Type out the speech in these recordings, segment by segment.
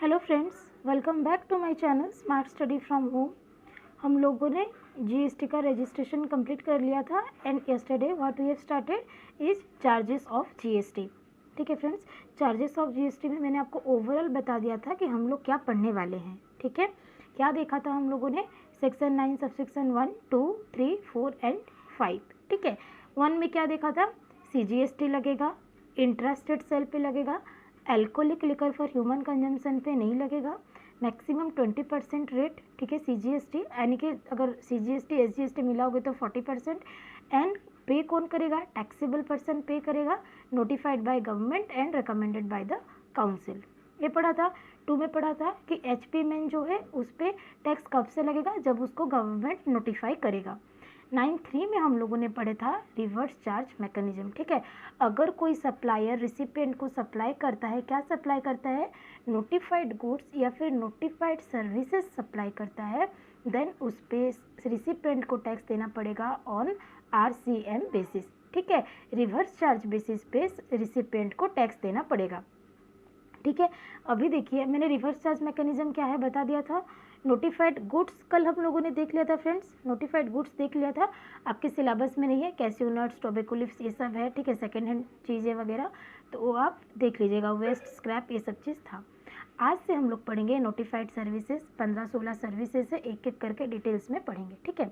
Hello friends, welcome back to my channel smart study from home. हम लोगों ने GST का रजिस्ट्रेशन कंप्लीट कर लिया था and yesterday what we have started is charges of GST. ठीक है फ्रेंड्स, चार्जेस ऑफ जीएसटी में मैंने आपको ओवरऑल बता दिया था कि हम लोग क्या पढ़ने वाले हैं। ठीक है, क्या देखा था हम लोगों ने? Section 9 subsection 1, 2, 3, 4 and 5। ठीक है, 1 में क्या देखा था? सीजीएसटी लगेगा, इंट्रास्टेट सेल पे लगेगा, alcoholic liquor for human consumption पे नहीं लगेगा, मैक्सिमम 20% रेट। ठीक है, सीजीएसटी यानी कि अगर सीजीएसटी एसजीएसटी मिलाओगे तो 40%। एंड पे कौन करेगा? टैक्सेबल पर्सन पे करेगा, notified by government and recommended by the council. ये पढ़ा था। 2 में पढ़ा था कि एचपी मैन जो है उस पर टैक्स कब से लगेगा? जब उसको गवर्नमेंट नोटिफाई करेगा। 9.3 में हम लोगों ने पढ़ा था रिवर्स चार्ज मैकेनिज्म। ठीक है, अगर कोई सप्लायर रिसिपिएंट को सप्लाई करता है, क्या सप्लाई करता है? नोटिफाइड गुड्स या फिर नोटिफाइड सर्विसेज सप्लाई करता है, देन उस पर रिसिपिएंट को टैक्स देना पड़ेगा ऑन आरसीएम बेसिस। ठीक है, रिवर्स चार्ज बेसिस पे रिसिपिएंट को टैक्स देना पड़ेगा। ठीक है, अभी देखिए मैंने रिवर्स चार्ज मैकेनिज्म क्या है बता दिया था। नोटिफाइड गुड्स कल हम लोगों ने देख लिया था फ्रेंड्स, नोटिफाइड गुड्स देख लिया था। आपके सिलेबस में नहीं है, कैसियो नट्स, टोबैको लीव्स ये सब है। ठीक है, सेकेंड हैंड चीज़ें वगैरह तो वो आप देख लीजिएगा, वेस्ट स्क्रैप ये सब चीज़ था। आज से हम लोग पढ़ेंगे नोटिफाइड सर्विसेज, 15-16 सर्विसेज है, एक एक करके डिटेल्स में पढ़ेंगे। ठीक है,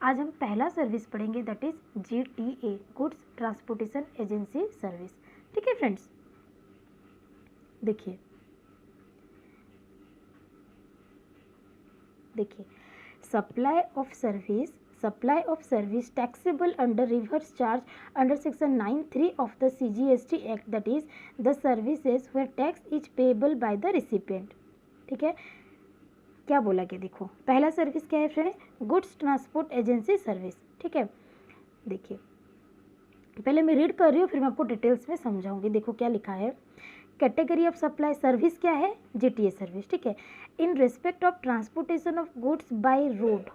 आज हम पहला सर्विस पढ़ेंगे that is GTA, goods transportation agency service. ठीक है फ्रेंड्स, देखिए supply of service taxable under reverse charge under section 9(3) of the CGST act, that is the services where tax is payable by the recipient. ठीक है, क्या बोला गया? देखो पहला सर्विस क्या है friends? Goods transport agency service. ठीक है, देखिए पहले मैं रीड कर रही हूँ फिर मैं आपको डिटेल्स में समझाऊंगी। देखो क्या लिखा है, कैटेगरी ऑफ सप्लाई सर्विस क्या है? GTA service. ठीक है, in respect of transportation of goods by road,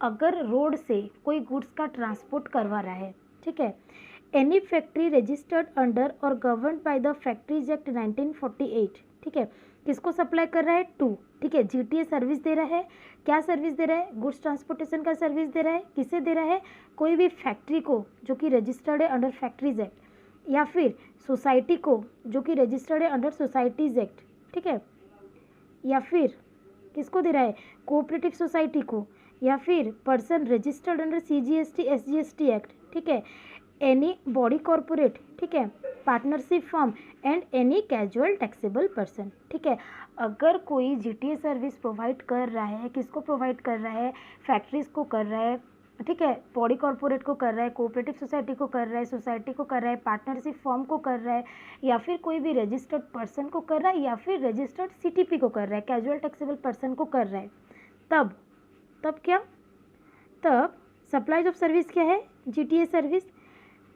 अगर रोड से कोई गुड्स का ट्रांसपोर्ट करवा रहा है। ठीक है, एनी फैक्ट्री रजिस्टर्ड अंडर और governed by the factories act 1948। ठीक है, किसको सप्लाई कर रहा है? टू। ठीक है, जीटीए सर्विस दे रहा है। क्या सर्विस दे रहा है? गुड्स ट्रांसपोर्टेशन का सर्विस दे रहा है। किसे दे रहा है? कोई भी फैक्ट्री को जो कि रजिस्टर्ड है अंडर फैक्ट्रीज एक्ट, या फिर सोसाइटी को जो कि रजिस्टर्ड है अंडर सोसाइटीज एक्ट। ठीक है, या फिर किसको दे रहा है? कोऑपरेटिव सोसाइटी को, या फिर person registered under CGST SGST act. ठीक है, एनी बॉडी कॉर्पोरेट, ठीक है, partnership firm and any casual taxable person. ठीक है, अगर कोई जीटीए सर्विस प्रोवाइड कर रहा है, किसको प्रोवाइड कर रहा है? फैक्ट्रीज को कर रहा है। ठीक है, बॉडी कॉर्पोरेट को कर रहा है, कोऑपरेटिव सोसाइटी को कर रहा है, सोसाइटी को कर रहा है, पार्टनरशिप फर्म को कर रहा है, या फिर कोई भी रजिस्टर्ड पर्सन को कर रहा है, या फिर रजिस्टर्ड सीटीपी को कर रहा है, कैजुअल टैक्सेबल पर्सन को कर रहा है, तब क्या? तब सप्लाईज ऑफ सर्विस क्या है? GTA service.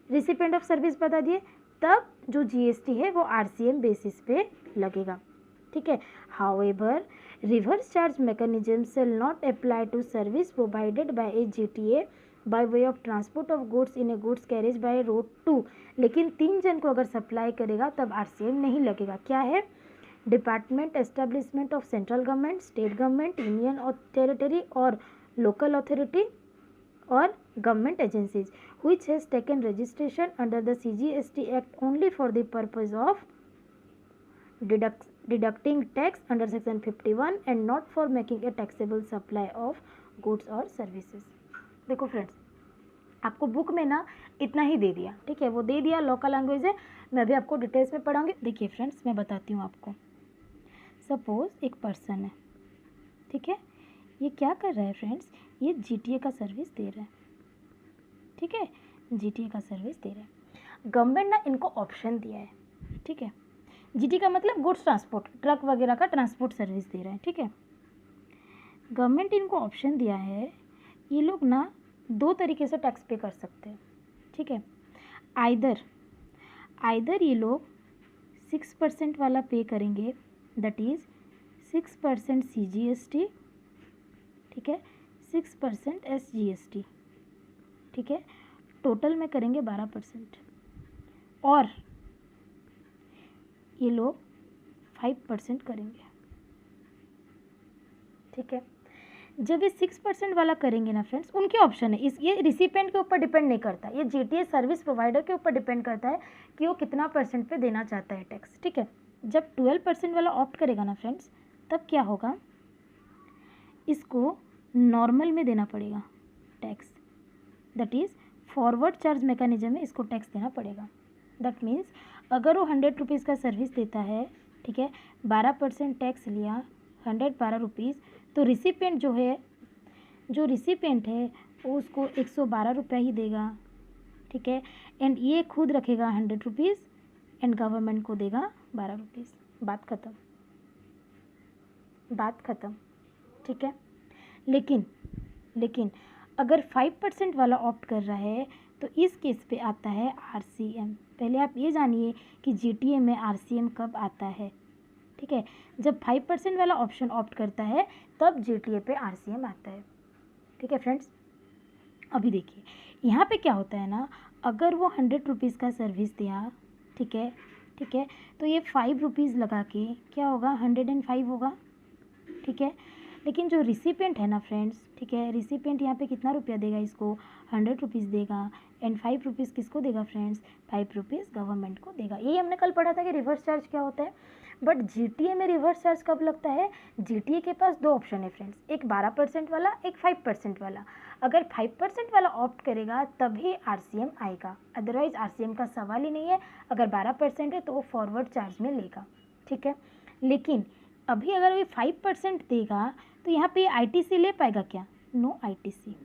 Recipient of service बता दिए, तब जो जीएसटी है वो आरसीएम बेसिस पे लगेगा। ठीक है, however reverse charge mechanism shall not apply to service provided by a GTA by way of transport of goods in a goods carriage by road to, लेकिन 3 जन को अगर सप्लाई करेगा तब आरसीएम नहीं लगेगा। क्या है? Department establishment of central government, state government, union और टेरिटरी और लोकल अथॉरिटी और government agencies which has taken registration under the CGST Act only for the purpose of deducting tax under section 51 and not for making a taxable supply of goods or services। देखो friends, आपको book में ना इतना ही दे दिया। ठीक है, वो दे दिया, लोकल लैंग्वेज है, मैं भी आपको डिटेल्स में पढ़ाऊंगी। देखिए फ्रेंड्स, मैं बताती हूँ आपको। सपोज एक पर्सन है, ठीक है, ये क्या कर रहा है फ्रेंड्स? ये जीटीए का सर्विस दे रहा है। ठीक है, जीटीए का सर्विस दे रहा है। गवर्नमेंट ना इनको ऑप्शन दिया है। ठीक है, जीटी का मतलब गुड्स ट्रांसपोर्ट, ट्रक वगैरह का ट्रांसपोर्ट सर्विस दे रहा है। ठीक है, गवर्नमेंट इनको ऑप्शन दिया है, ये लोग ना 2 तरीके से टैक्स पे कर सकते हैं। ठीक है, आइदर ये लोग 6% वाला पे करेंगे, दैट इज 6% सीजीएसटी, ठीक है, 6% एसजीएसटी। ठीक है, टोटल में करेंगे 12%, और ये लोग 5% करेंगे। ठीक है। जब ये 6% वाला करेंगे ना फ्रेंड्स, उनके ऑप्शन है, इस ये रिसिपेंट के ऊपर डिपेंड नहीं करता, ये जीटीए सर्विस प्रोवाइडर के ऊपर डिपेंड करता है कि वो कितना % पे देना चाहता है टैक्स। ठीक है। जब 12% वाला ऑप्ट करेगा ना फ्रेंड्स, तब क्या होगा, इसको नॉर्मल में देना पड़ेगा tax, that is forward charge mechanism में इसको टैक्स देना पड़ेगा। दैट मीन्स अगर वो 100 रुपीज़ का सर्विस देता है, ठीक है, 12% टैक्स लिया, 112 रुपीज़, तो रिसिपेंट जो है, जो रिसिपेंट है वो उसको 112 रुपये ही देगा। ठीक है। एंड ये खुद रखेगा 100 रुपीज़ एंड गवर्नमेंट को देगा 12 रुपीज़। बात ख़त्म, बात ख़त्म। ठीक है। लेकिन अगर 5% वाला ऑप्ट कर रहा है तो इस केस पे आता है आरसीएम। पहले आप ये जानिए कि जीटीए में आरसीएम कब आता है। ठीक है। जब 5% वाला ऑप्शन ऑप्ट करता है तब जीटीए पे आरसीएम आता है। ठीक है फ्रेंड्स। अभी देखिए यहाँ पे क्या होता है ना, अगर वो 100 रुपीज़ का सर्विस दिया, ठीक है, ठीक है, तो ये 5 रुपीज़ लगा के क्या होगा, 105 होगा। ठीक है। लेकिन जो रिसिपेंट है ना फ्रेंड्स, ठीक है, रिसिपेंट यहाँ पे कितना रुपया देगा, इसको 100 रुपीज़ देगा एंड 5 रुपीज़ किसको देगा फ्रेंड्स, 5 रुपीज़ गवर्नमेंट को देगा। यही हमने कल पढ़ा था कि रिवर्स चार्ज क्या होता है। बट जीटीए में रिवर्स चार्ज कब लगता है, जीटीए के पास दो ऑप्शन है फ्रेंड्स, एक 12% वाला, एक 5% वाला। अगर 5% वाला ऑप्ट करेगा तभी आरसीएम आएगा, अदरवाइज आरसीएम का सवाल ही नहीं है। अगर 12% है तो वो फॉरवर्ड चार्ज में लेगा। ठीक है। लेकिन अभी अगर वो 5% देगा तो यहाँ पे आईटीसी ले पाएगा क्या, no ITC,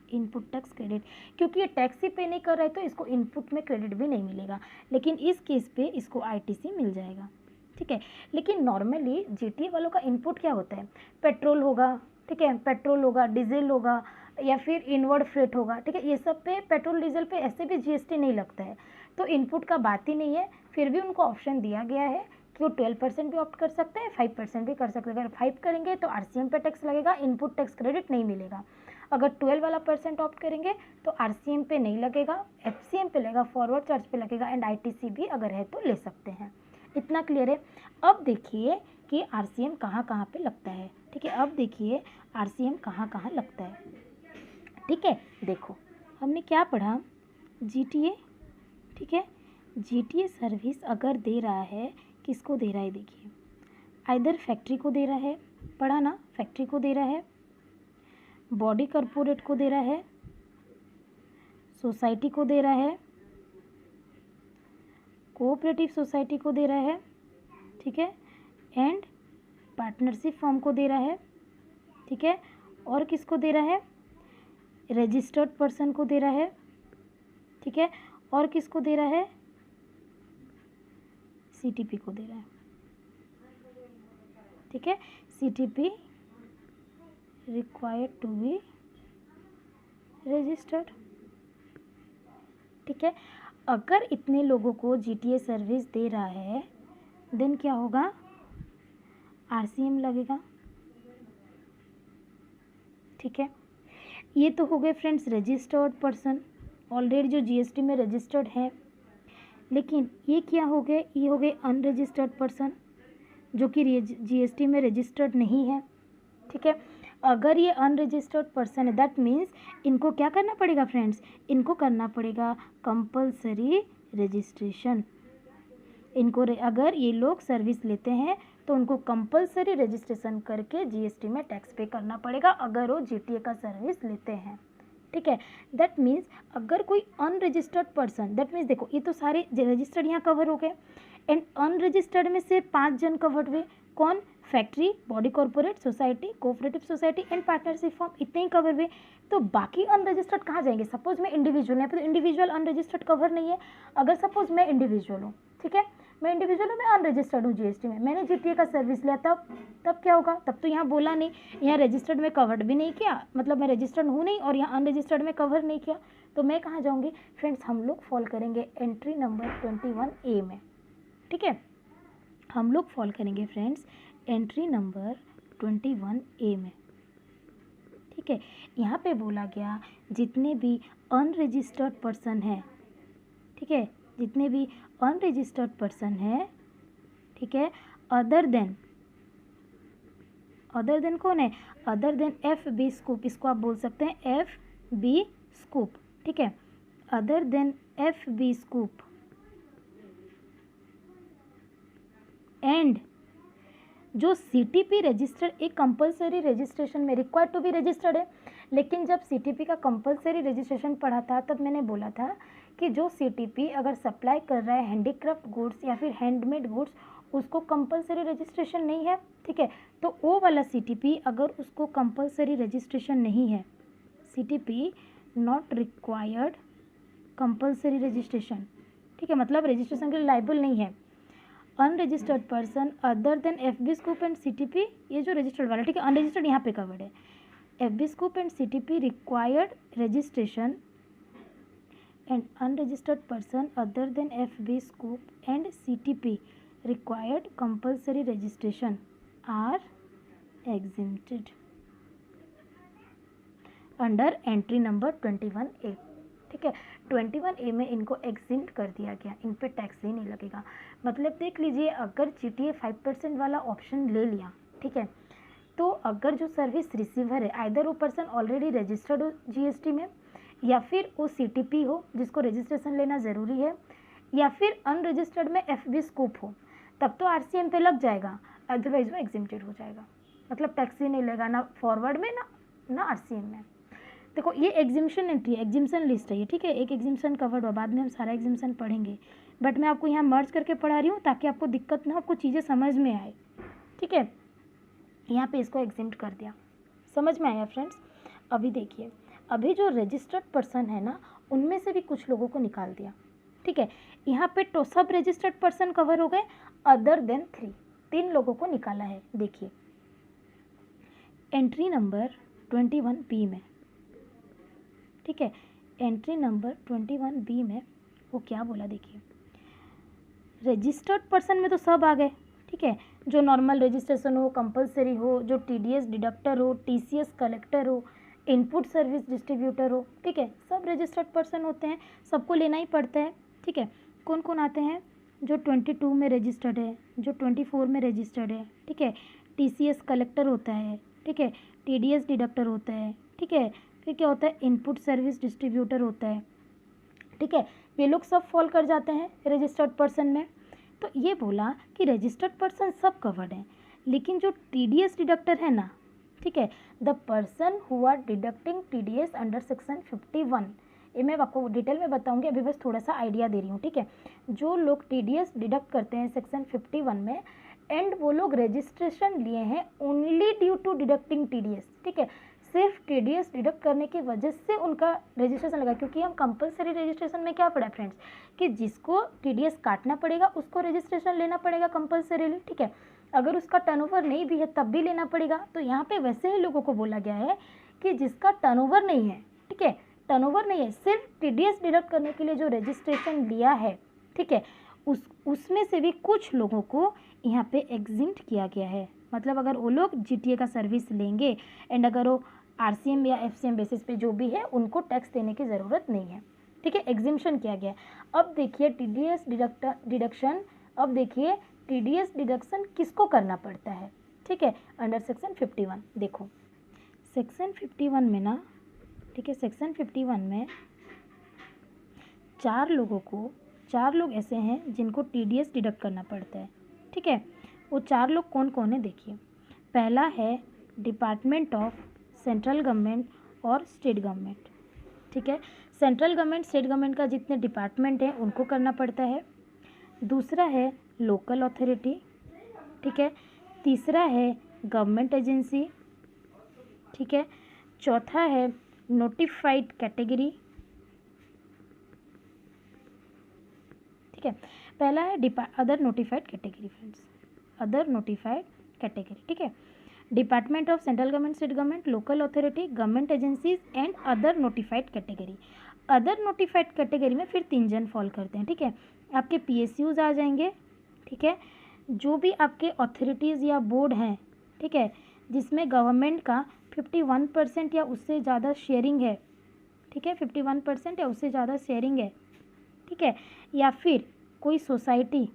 input tax credit, क्योंकि ये टैक्स ही पे नहीं कर रहा है तो इसको इनपुट में क्रेडिट भी नहीं मिलेगा। लेकिन इस केस पे इसको आईटीसी मिल जाएगा। ठीक है। लेकिन नॉर्मली जीटीए वालों का इनपुट क्या होता है, पेट्रोल होगा, ठीक है, पेट्रोल होगा, डीजल होगा या फिर इनवर्ड फ्रेट होगा। ठीक है। ये सब पे पेट्रोल डीजल पे ऐसे भी जीएसटी नहीं लगता है, तो इनपुट का बात ही नहीं है। फिर भी उनको ऑप्शन दिया गया है कि वो 12% भी ऑप्ट कर सकते हैं, 5% भी कर सकते हैं। अगर 5 करेंगे तो आरसीएम पे टैक्स लगेगा, इनपुट टैक्स क्रेडिट नहीं मिलेगा। अगर 12 वाला % ऑप्ट करेंगे तो आरसीएम पे नहीं लगेगा, एफसीएम पे लगेगा, फॉरवर्ड चार्ज पे लगेगा एंड आईटीसी भी अगर है तो ले सकते हैं। इतना क्लियर है। अब देखिए कि आरसीएम कहाँ कहाँ पे लगता है। ठीक है। अब देखिए आरसीएम कहाँ कहाँ लगता है। ठीक है। देखो हमने क्या पढ़ा, जीटीए, ठीक है, जीटीए सर्विस अगर दे रहा है, किसको दे रहा है, देखिए आइदर फैक्ट्री को दे रहा है, पढ़ा ना, फैक्ट्री को दे रहा है, बॉडी कॉरपोरेट को दे रहा है, सोसाइटी को दे रहा है, कोऑपरेटिव सोसाइटी को दे रहा है, ठीक है, एंड पार्टनरशिप फर्म को दे रहा है। ठीक है। और किसको दे रहा है, रजिस्टर्ड पर्सन को दे रहा है। ठीक है। और किसको दे रहा है, सीटीपी को दे रहा है। ठीक है। CTP required to be registered. ठीक है। अगर इतने लोगों को जीटीए सर्विस दे रहा है देन क्या होगा, आरसीएम लगेगा। ठीक है। ये तो हो गए फ्रेंड्स रजिस्टर्ड पर्सन, ऑलरेडी जो जीएसटी में रजिस्टर्ड है। लेकिन ये क्या हो गए, ये हो गए अनरजिस्टर्ड पर्सन जो कि जीएसटी में रजिस्टर्ड नहीं है। ठीक है। अगर ये अनरजिस्टर्ड पर्सन है दैट मीन्स इनको क्या करना पड़ेगा फ्रेंड्स, इनको करना पड़ेगा कंपलसरी रजिस्ट्रेशन। इनको अगर ये लोग सर्विस लेते हैं तो उनको कंपलसरी रजिस्ट्रेशन करके जीएसटी में टैक्स पे करना पड़ेगा अगर वो जीटीए का सर्विस लेते हैं। ठीक है। दैट मीन्स अगर कोई अनरजिस्टर्ड पर्सन, दैट मीन्स देखो ये तो सारे रजिस्टर्ड यहाँ कवर हो गए एंड अनरजिस्टर्ड में से 5 जन कवर्ड हुए, कौन, factory, body corporate, society, cooperative society and partnership form, इतने ही कवर हुए। तो बाकी अनरजिस्टर्ड कहाँ जाएंगे, सपोज मैं इंडिविजुअल, यहाँ पे तो इंडिविजुअल अनरजिस्टर्ड कवर नहीं है। अगर सपोज मैं इंडिविजुअल हूँ, ठीक है, मैं इंडिविजुअल हूँ, मैं अनरजिस्टर्ड हूँ जीएसटी में, मैंने जीटीए का सर्विस लिया, तब क्या होगा, तब तो यहाँ बोला नहीं, यहाँ रजिस्टर्ड में कवर्ड भी नहीं किया, मतलब मैं रजिस्टर्ड हूँ नहीं और यहाँ अनरजिस्टर्ड में कवर नहीं किया, तो मैं कहाँ जाऊँगी फ्रेंड्स, हम लोग फॉल करेंगे एंट्री नंबर 21A में। ठीक है। हम लोग फॉल करेंगे फ्रेंड्स एंट्री नंबर 21A में। ठीक है। यहाँ पे बोला गया जितने भी अनरजिस्टर्ड पर्सन हैं, ठीक है, जितने भी अनरजिस्टर्ड पर्सन है, ठीक है, अदर देन अदर देन कौन है, other than F B scoop, इसको आप बोल सकते हैं एफ बी स्कूप, ठीक है, other than F B scoop and जो CTP रजिस्टर्ड एक कंपलसरी रजिस्ट्रेशन में रिक्वायर्ड टू बी रजिस्टर्ड है, लेकिन जब CTP का कंपलसरी रजिस्ट्रेशन पढ़ा था तब मैंने बोला था कि जो CTP अगर सप्लाई कर रहा है हैंडीक्राफ्ट गुड्स या फिर हैंडमेड गुड्स उसको कंपलसरी रजिस्ट्रेशन नहीं है, ठीक है, तो वो वाला CTP अगर उसको कंपलसरी रजिस्ट्रेशन नहीं है, CTP not required compulsory registration, ठीक है, मतलब रजिस्ट्रेशन के लिए लाइबल नहीं है। Unregistered person other than FB scoop and CTP, ये जो रजिस्टर्ड वाला, ठीक है, अनरजिस्टर्ड यहाँ पे कवर्ड है, FB scoop and CTP required registration and unregistered person other than FB scoop and CTP required compulsory registration are exempted under entry number 21A, ठीक है, 21A में इनको एग्जिम्प्ट कर दिया गया, इन पे टैक्स ही नहीं लगेगा। मतलब देख लीजिए अगर GTA 5% वाला ऑप्शन ले लिया, ठीक है, तो अगर जो सर्विस रिसीवर है आइदर वो पर्सन ऑलरेडी रजिस्टर्ड हो GST में या फिर वो CTP हो जिसको रजिस्ट्रेशन लेना ज़रूरी है या फिर अनरजिस्टर्ड में FB स्कूप हो, तब तो RCM पे लग जाएगा, अदरवाइज वो एग्जिम्प्टेड हो जाएगा, मतलब टैक्स ही नहीं लगेगा ना फॉरवर्ड में ना RCM में। देखो ये एग्जिम्पशन एंट्री, एग्जिम्पशन लिस्ट है ये, ठीक है, एक एग्जिम्पशन कवर्ड हुआ, बाद में हम सारा एग्जिम्पशन पढ़ेंगे, बट मैं आपको यहाँ मर्ज करके पढ़ा रही हूँ ताकि आपको दिक्कत ना हो, आपको चीज़ें समझ में आए, ठीक है। यहाँ पे इसको एग्जिम्प्ट कर दिया, समझ में आया फ्रेंड्स। अभी देखिए अभी जो रजिस्टर्ड पर्सन है ना उनमें से भी कुछ लोगों को निकाल दिया, ठीक है, यहाँ पे तो सब रजिस्टर्ड पर्सन कवर हो गए अदर देन 3 लोगों को निकाला है। देखिए एंट्री नंबर 21B में, ठीक है, एंट्री नंबर 21B में वो क्या बोला, देखिए रजिस्टर्ड पर्सन में तो सब आ गए, ठीक है, जो नॉर्मल रजिस्ट्रेशन हो, कंपलसरी हो, जो TDS डिडक्टर हो, TCS कलेक्टर हो, इनपुट सर्विस डिस्ट्रीब्यूटर हो, ठीक है, सब रजिस्टर्ड पर्सन होते हैं, सबको लेना ही पड़ता है, ठीक है। कौन कौन आते हैं, जो 22 में रजिस्टर्ड है, जो 24 में रजिस्टर्ड है, ठीक है, TCS कलेक्टर होता है, ठीक है, TDS डिडक्टर होता है, ठीक है, फिर क्या होता है इनपुट सर्विस डिस्ट्रीब्यूटर होता है, ठीक है, ये लोग सब फॉल कर जाते हैं रजिस्टर्ड पर्सन में। तो ये बोला कि रजिस्टर्ड पर्सन सब कवर्ड हैं, लेकिन जो TDS डिडक्टर है ना, ठीक है, the person who are deducting TDS under section 51, ये मैं आपको डिटेल में बताऊंगी, अभी बस थोड़ा सा आइडिया दे रही हूँ, ठीक है, जो लोग TDS डिडक्ट करते हैं सेक्शन 51 में एंड वो लोग रजिस्ट्रेशन लिए हैं only due to deducting TDS, ठीक है, सिर्फ TDS डिडक्ट करने की वजह से उनका रजिस्ट्रेशन लगा, क्योंकि हम कंपलसरी रजिस्ट्रेशन में क्या पढ़ा फ्रेंड्स कि जिसको TDS काटना पड़ेगा उसको रजिस्ट्रेशन लेना पड़ेगा कंपलसरीली, ठीक है, अगर उसका टर्नओवर नहीं भी है तब भी लेना पड़ेगा। तो यहाँ पे वैसे ही लोगों को बोला गया है कि जिसका टर्नओवर नहीं है, ठीक है, टर्नओवर नहीं है, सिर्फ TDS डिडक्ट करने के लिए जो रजिस्ट्रेशन लिया है, ठीक है, उसमें से भी कुछ लोगों को यहाँ पे एग्जिम्प्ट किया गया है। मतलब अगर वो लोग GTA का सर्विस लेंगे एंड अगर वो RCM या FCM बेसिस पे जो भी है उनको टैक्स देने की ज़रूरत नहीं है, ठीक है, एग्जिम्पशन किया गया है। अब देखिए TDS डिडक्शन, अब देखिए TDS डिडक्शन किसको करना पड़ता है, ठीक है, अंडर सेक्शन 51। देखो सेक्शन 51 में ना, ठीक है, सेक्शन 51 में 4 लोग ऐसे हैं जिनको TDS डिडक्ट करना पड़ता है, ठीक है, वो 4 लोग कौन कौन है देखिए। पहला है डिपार्टमेंट ऑफ सेंट्रल गवर्नमेंट और स्टेट गवर्नमेंट, ठीक है, सेंट्रल गवर्नमेंट स्टेट गवर्नमेंट का जितने डिपार्टमेंट हैं उनको करना पड़ता है। दूसरा है लोकल अथॉरिटी, ठीक है, तीसरा है गवर्नमेंट एजेंसी, ठीक है, चौथा है नोटिफाइड कैटेगरी, ठीक है, पहला है other notified category friends, other notified category, ठीक है, department of central government state government local authority government agencies and other notified category. Other notified category में फिर 3 जन फॉल करते हैं, ठीक है, आपके PSUs आ जाएंगे, ठीक है, जो भी आपके अथॉरिटीज़ या बोर्ड हैं, ठीक है, जिसमें गवर्नमेंट का 51% या उससे ज़्यादा शेयरिंग है, ठीक है, 51% या उससे ज़्यादा शेयरिंग है, ठीक है, या फिर कोई सोसाइटी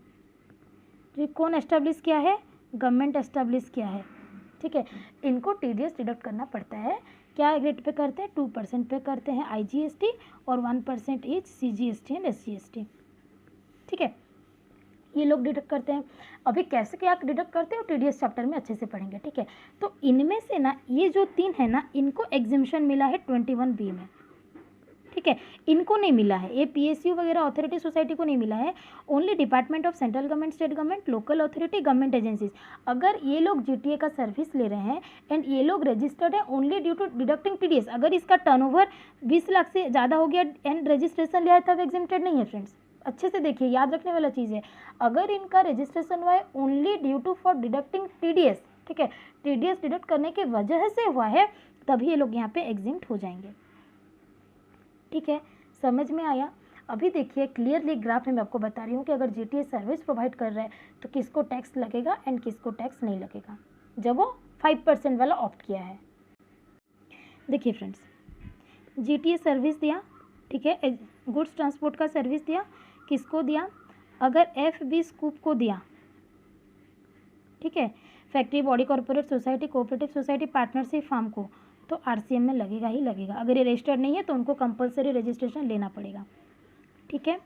जो कौन एस्टेब्लिश किया है, गवर्नमेंट एस्टेब्लिश किया है, ठीक है। इनको TDS डिडक्ट करना पड़ता है। क्या रेट पे करते हैं? 2% पे करते हैं IGST और 1% इज CGST एंड SGST। ठीक है, ये लोग डिडक्ट करते हैं। अभी कैसे क्या डिडक्ट करते हैं और TDS चैप्टर में अच्छे से पढ़ेंगे। ठीक है, तो इनमें से ना ये जो 3 है ना, इनको एग्जिम्पशन मिला है 21B में। ठीक है, इनको नहीं मिला है, ये PSU वगैरह अथॉरिटी सोसाइटी को नहीं मिला है। Only department of central government, state government, local authority, government agencies, अगर ये लोग GTA का सर्विस ले रहे हैं एंड ये लोग रजिस्टर्ड है only due to deducting TDS, अगर इसका टर्नओवर 20 लाख से ज़्यादा हो गया एंड रजिस्ट्रेशन लिया है तब एग्जेम्प्टेड नहीं है फ्रेंड्स। अच्छे से देखिए, याद रखने वाला चीज़ है, अगर इनका रजिस्ट्रेशन हुआ है only due to for deducting TDS, ठीक है, TDS डिडक्ट करने की वजह से हुआ है, तभी ये लोग यहाँ पे एग्जिम्प्ट हो जाएंगे। ठीक है, समझ में आया? अभी देखिए क्लियरली ग्राफ में मैं आपको बता रही हूँ कि अगर GTA सर्विस प्रोवाइड कर रहा है तो किसको टैक्स लगेगा एंड किसको टैक्स नहीं लगेगा, जब वो 5% वाला ऑप्ट किया है। देखिए फ्रेंड्स, GTA सर्विस दिया, ठीक है, गुड्स ट्रांसपोर्ट का सर्विस दिया, किसको दिया? अगर FB स्कूप को दिया, ठीक है, factory, body, corporate society, cooperative society, partnership, firm को, तो RCM में लगेगा ही लगेगा। अगर ये रजिस्टर्ड नहीं है तो उनको कंपलसरी रजिस्ट्रेशन लेना पड़ेगा। ठीक है,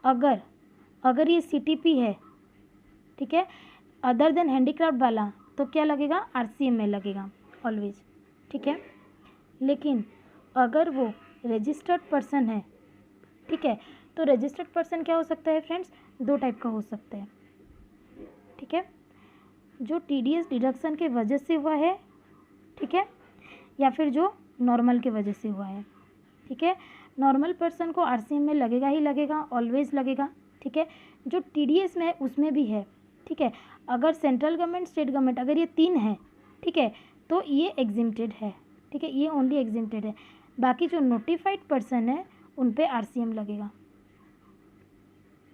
अगर ये CTP है, ठीक है, अदर देन हैंडीक्राफ्ट वाला, तो क्या लगेगा? RCM में लगेगा ऑलवेज। ठीक है, लेकिन अगर वो रजिस्टर्ड पर्सन है, ठीक है, तो रजिस्टर्ड पर्सन क्या हो सकता है फ्रेंड्स? 2 टाइप का हो सकता है। ठीक है, जो TDS डिडक्शन के वजह से हुआ है, ठीक है, या फिर जो नॉर्मल के वजह से हुआ है। ठीक है, नॉर्मल पर्सन को RCM में लगेगा ही लगेगा, ऑलवेज लगेगा। ठीक है, जो TDS में है उसमें भी है। ठीक है, अगर सेंट्रल गवर्नमेंट, स्टेट गवर्नमेंट, अगर ये 3 है, ठीक है, तो ये एग्जिम्प्टेड है। ठीक है, ये ओनली एग्जिम्प्टेड है। बाकी जो नोटिफाइड पर्सन है उन पे RCM लगेगा।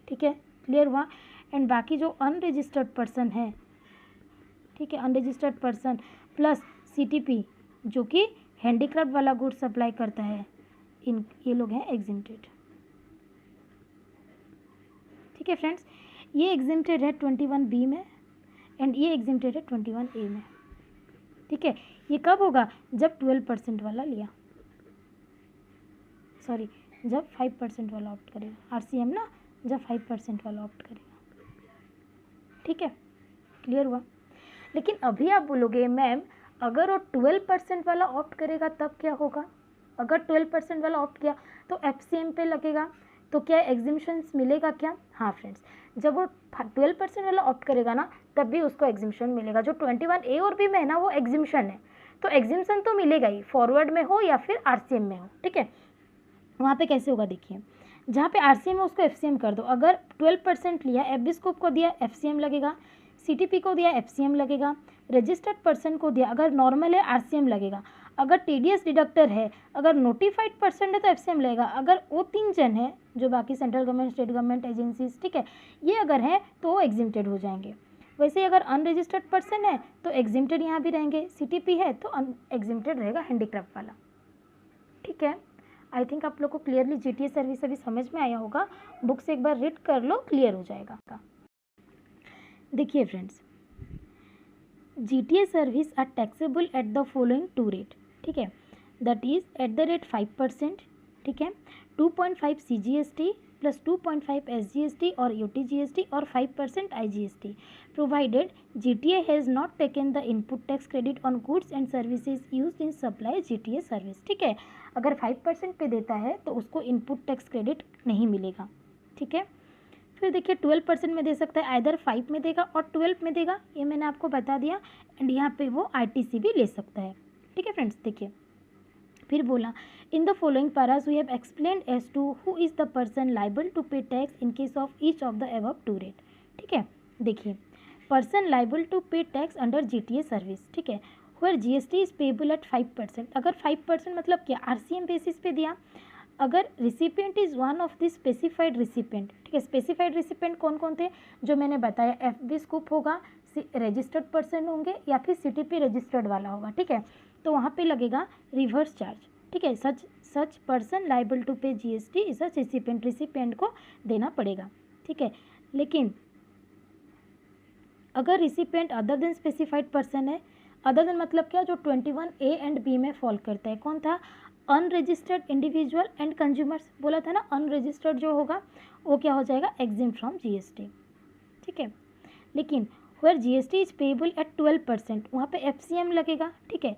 ठीक है, क्लियर हुआ? एंड बाकी जो अनरजिस्टर्ड पर्सन है, ठीक है, अनरजिस्टर्ड पर्सन प्लस CTP जो कि हैंडीक्राफ्ट वाला गुड्स सप्लाई करता है, ये लोग हैं एग्जिम्प्टेड। ठीक है फ्रेंड्स, ये एग्जिम्प्टेड है 21B में एंड ये एग्जिम्प्टेड है 21A में। ठीक है, ये कब होगा? जब 12% वाला लिया, सॉरी, जब 5% वाला ऑप्ट करेगा। RCM ना, जब 5% वाला ऑप्ट करेगा। ठीक है, क्लियर हुआ? लेकिन अभी आप बोलोगे मैम अगर वो 12% वाला ऑप्ट करेगा तब क्या होगा? अगर 12% वाला ऑप्ट किया तो FCM पे लगेगा, तो क्या एग्जिम्पशंस मिलेगा क्या? हाँ फ्रेंड्स, जब वो 12% वाला ऑप्ट करेगा ना तब भी उसको एग्जिम्पशन मिलेगा। जो 21A और B में है ना वो एग्जिम्पशन है, तो एग्जिम्पशन तो मिलेगा ही, फॉरवर्ड में हो या फिर RCM में हो। ठीक है, वहाँ पे कैसे होगा देखिए, जहाँ पे RCM है उसको FCM कर दो। अगर 12% लिया, FB स्कूप को दिया, FCM लगेगा, CTP को दिया, FCM लगेगा, रजिस्टर्ड पर्सन को दिया, अगर नॉर्मल है RCM लगेगा, अगर TDS डिडक्टर है, अगर नोटिफाइड पर्सन है तो FCM लगेगा। अगर वो 3 जन है जो बाकी central government, state government agencies, ठीक है, ये अगर हैं तो वो एग्जिम्प्टेड हो जाएंगे। वैसे ही अगर अनरजिस्टर्ड पर्सन है तो एग्जिम्प्टेड यहाँ भी रहेंगे, CTP है तो एग्जिम्प्टेड रहेगा हैंडीक्राफ्ट वाला। ठीक है, आई थिंक आप लोग को क्लियरली GTA सर्विस अभी समझ में आया होगा। बुक से एक बार रीड कर लो, क्लियर हो जाएगा। देखिए friends, GTA service are taxable at the following 2 rate, ठीक है, that is at the rate 5%, ठीक है, 2.5 CGST प्लस 2.5 SGST और UTGST और 5% IGST, provided GTA has not taken the input tax credit on goods and services used in supply GTA service. ठीक है, अगर 5% पे देता है तो उसको इनपुट टैक्स क्रेडिट नहीं मिलेगा। ठीक है, फिर देखिए 12% में दे सकता है, आइदर 5 में देगा और 12 में देगा, ये मैंने आपको बता दिया। एंड यहाँ पे वो ITC भी ले सकता है। ठीक है फ्रेंड्स, देखिए फिर बोला, in the following paras we have explained as to who is the person liable to pay tax in case of each of the above 2 rate. ठीक है, देखिए person liable to pay tax under GTA service, ठीक है, where GST is payable at 5%। अगर 5% मतलब क्या? RCM basis पे दिया। अगर recipient is one of the specified recipient, ठीक है, स्पेसिफाइड रिसिपेंट कौन कौन थे जो मैंने बताया, FB स्कूप होगा, रजिस्टर्ड पर्सन होंगे या फिर CTP रजिस्टर्ड वाला होगा। ठीक है, तो वहाँ पे लगेगा रिवर्स चार्ज। ठीक है, सच पर्सन लाइबल टू पे GST इज सच रिसिपेंट को देना पड़ेगा। ठीक है, लेकिन अगर recipient other than specified person है, अदर देन मतलब क्या, जो 21A एंड बी में फॉल करता है। कौन था? अनरजिस्टर्ड इंडिविजुअल एंड कंज्यूमर्स, बोला था ना। अनरजिस्टर्ड जो होगा वो क्या हो जाएगा? एग्जिम फ्रॉम जीएसटी, ठीक है। लेकिन where GST is payable at 12%, वहाँ पे एफसीएम लगेगा, ठीक है।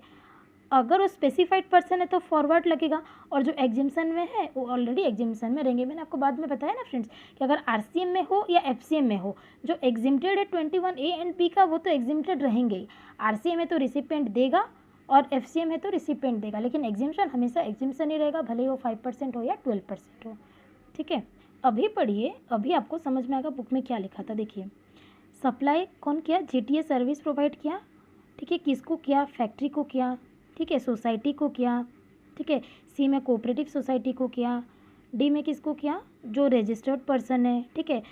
अगर वो स्पेसिफाइड पर्सन है तो फॉरवर्ड लगेगा, और जो एग्जिम्सन में है वो ऑलरेडी एग्जिम्सन में रहेंगे। मैंने आपको बाद में बताया ना फ्रेंड्स कि अगर आरसीएम में हो या एफसीएम में हो, जो एग्जिम्टेड है 21A एंड बी का वो तो एग्जिम्टेड रहेंगे ही। आरसीएम है तो रिसिपेंट देगा और एफसीएम है तो रिसिपेंट देगा, लेकिन एग्जिम्शन हमेशा एग्जिम्सन ही रहेगा, भले वो 5% हो या 12% हो, ठीक है। अभी पढ़िए, अभी आपको समझ में आएगा बुक में क्या लिखा था। देखिए, सप्लाई कौन किया? जीटीए सर्विस प्रोवाइड किया, ठीक है। किसको किया? फैक्ट्री को किया, ठीक है। सोसाइटी को किया, ठीक है। सी में कोऑपरेटिव सोसाइटी को किया। डी में किसको किया? जो रजिस्टर्ड पर्सन है, ठीक है।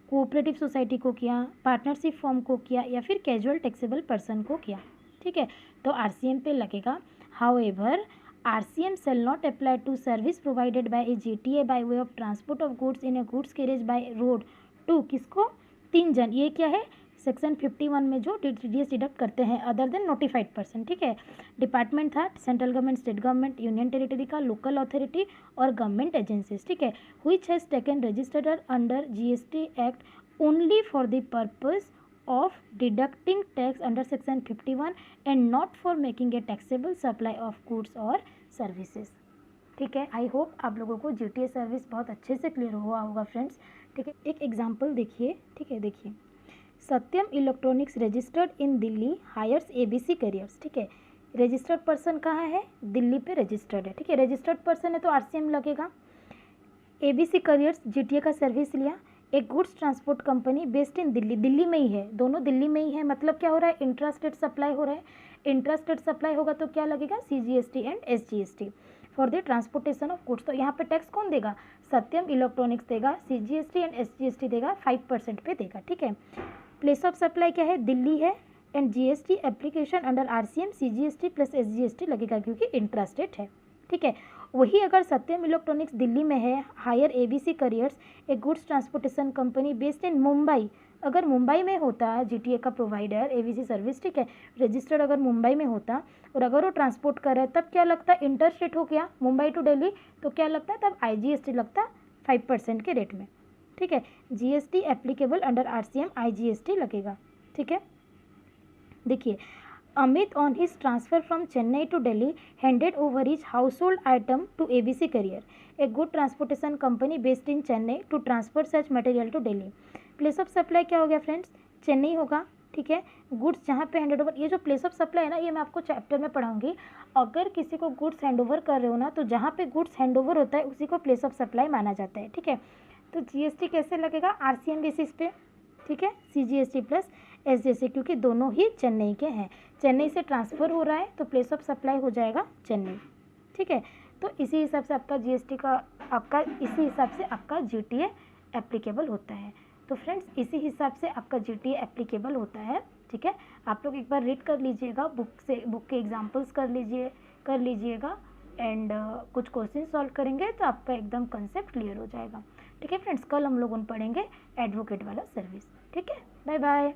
कोऑपरेटिव सोसाइटी को किया, पार्टनरशिप फॉर्म को किया, या फिर कैजुअल टैक्सेबल पर्सन को किया, ठीक है। तो आरसीएम पे लगेगा। However RCM shall not apply to service provided by a GTA by way of transport of goods in a goods carriage by road to किसको? 3 जन। ये क्या है? सेक्शन 51 में जो टीडीएस डिडक्ट करते हैं अदर देन नोटिफाइड पर्सन, ठीक है। डिपार्टमेंट था central government, state government, union territory का, लोकल अथॉरिटी और गवर्नमेंट एजेंसीज, ठीक है। Which has taken registered under GST act only for the purpose of deducting tax under section 51 and not for making a taxable supply of goods or services, ठीक है। I hope आप लोगों को GTA service बहुत अच्छे से clear हुआ होगा फ्रेंड्स, ठीक है। एक एग्जांपल देखिए, ठीक है। देखिए, Satyam electronics registered in Delhi hires ABC carriers, ठीक है। रजिस्टर्ड पर्सन कहाँ है? दिल्ली पे रजिस्टर्ड है, ठीक है। रजिस्टर्ड पर्सन है तो आरसीएम लगेगा। एबीसी करियर्स जीटीए का सर्विस लिया। एक goods transport company based in Delhi, Delhi में ही है, दोनों दिल्ली में ही है, मतलब क्या हो रहा है? इंट्रा स्टेट सप्लाई हो रहा है। इंट्रा स्टेट सप्लाई होगा तो क्या लगेगा? CGST and SGST for the transportation of goods. तो यहाँ पे टैक्स कौन देगा? सत्यम इलेक्ट्रॉनिक्स देगा। सीजीएसटी एंड एसजीएसटी देगा 5% पे देगा, ठीक है। प्लेस ऑफ सप्लाई क्या है? दिल्ली है। And GST application under RCM CGST plus SGST लगेगा क्योंकि इंट्रा स्टेट है, ठीक है। वही अगर सत्यम इलेक्ट्रॉनिक्स दिल्ली में है, हायर एबीसी करियर्स एक goods transportation company based in Mumbai, अगर मुंबई में होता जीटीए का प्रोवाइडर एबीसी सर्विस, ठीक है, रजिस्टर्ड अगर मुंबई में होता और अगर वो ट्रांसपोर्ट कर रहा है तब क्या लगता? इंटर स्टेट हो गया, मुंबई टू दिल्ली, तो क्या लगता है? तब आईजीएसटी लगता 5% के रेट में, ठीक है। GST applicable under RCM IGST लगेगा, ठीक है। देखिए, Amit on his transfer from Chennai to Delhi handed over his household item to ABC Courier, a good transportation company based in Chennai to transfer such material to Delhi. Place of supply क्या हो गया friends? Chennai होगा, ठीक है। Goods जहाँ पे handed over, ये जो प्लेस ऑफ सप्लाई है ना, ये मैं आपको चैप्टर में पढ़ाऊंगी। अगर किसी को गुड्स हैंड ओवर कर रहे हो ना, तो जहाँ पे गुड्स हैंड ओवर होता है उसी को प्लेस ऑफ सप्लाई माना जाता है, ठीक है। तो जीएसटी कैसे लगेगा? आरसीएम बेसिस पे, ठीक है। सीजीएसटी प्लस एसजीएसटी, क्योंकि दोनों ही चेन्नई के हैं, चेन्नई से ट्रांसफ़र हो रहा है तो प्लेस ऑफ सप्लाई हो जाएगा चेन्नई, ठीक है। तो इसी हिसाब से आपका जीएसटी का इसी हिसाब से आपका जीटीए एप्लीकेबल होता है। तो फ्रेंड्स, इसी हिसाब से आपका जीटीए एप्लीकेबल होता है, ठीक है। आप लोग एक बार रीड कर लीजिएगा, बुक के एग्जाम्पल्स कर लीजिएगा एंड कुछ क्वेश्चन सॉल्व करेंगे तो आपका एकदम कंसेप्ट क्लियर हो जाएगा, ठीक है फ्रेंड्स। कल हम लोग पढ़ेंगे एडवोकेट वाला सर्विस, ठीक है। Bye bye.